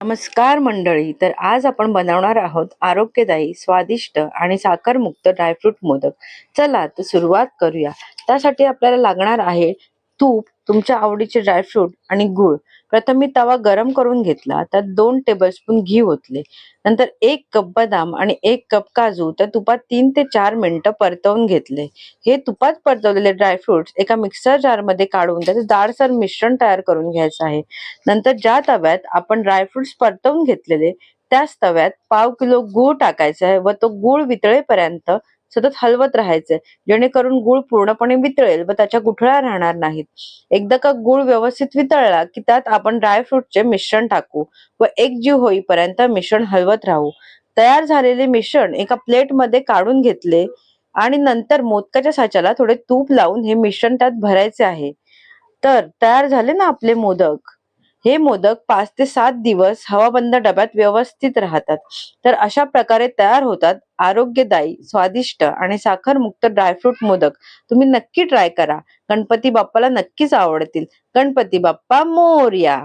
नमस्कार मंडळी. तर आज आपण बनवणार आहोत आरोग्यदायी, स्वादिष्ट आणि साखरमुक्त ड्रायफ्रूट मोदक. चला तर सुरुवात करूया. त्यासाठी आपल्याला लागणार आहे तूप, तुमच्या आवडीचे ड्रायफ्रूट आणि गूळ. प्रथम मी तवा गरम करून घेतला. त्यात 2 टेबलस्पून घी ओतले. नंतर 1 कप बदाम आणि 1 कप काजू त्या तुपात 3 ते 4 मिनिटं परतवून घेतले. हे तुपात परतवलेले ड्रायफ्रुट्स एका मिक्सर जारमध्ये काढून त्याचे जाडसर मिश्रण तयार करून घ्यायचं आहे. नंतर ज्या तव्यात आपण ड्रायफ्रुट्स परतवून घेतलेले त्याच तव्यात पाव किलो गूळ टाकायचा आहे व तो गूळ वितळेपर्यंत सतत हलवत राहायचंय, जेणेकरून गूळ पूर्णपणे वितळेल व त्याच्या गुठळ्या राहणार नाहीत. एकदा का गूळ व्यवस्थित वितळला की त्यात आपण ड्रायफ्रुटचे मिश्रण टाकू व एकजीव होईपर्यंत मिश्रण हलवत राहू. तयार झालेले मिश्रण एका प्लेटमध्ये काढून घेतले आणि नंतर मोदकाच्या साच्याला थोडे तूप लावून हे मिश्रण त्यात भरायचे आहे. तर तयार झाले ना आपले मोदक. हे मोदक 5 ते 7 दिवस हवाबंद डब्यात व्यवस्थित राहतात. तर अशा प्रकारे तयार होतात आरोग्यदायी, स्वादिष्ट आणि साखरमुक्त ड्रायफ्रूट मोदक. तुम्ही नक्की ट्राय करा. गणपती बाप्पाला नक्कीच आवडतील. गणपती बाप्पा मोरया.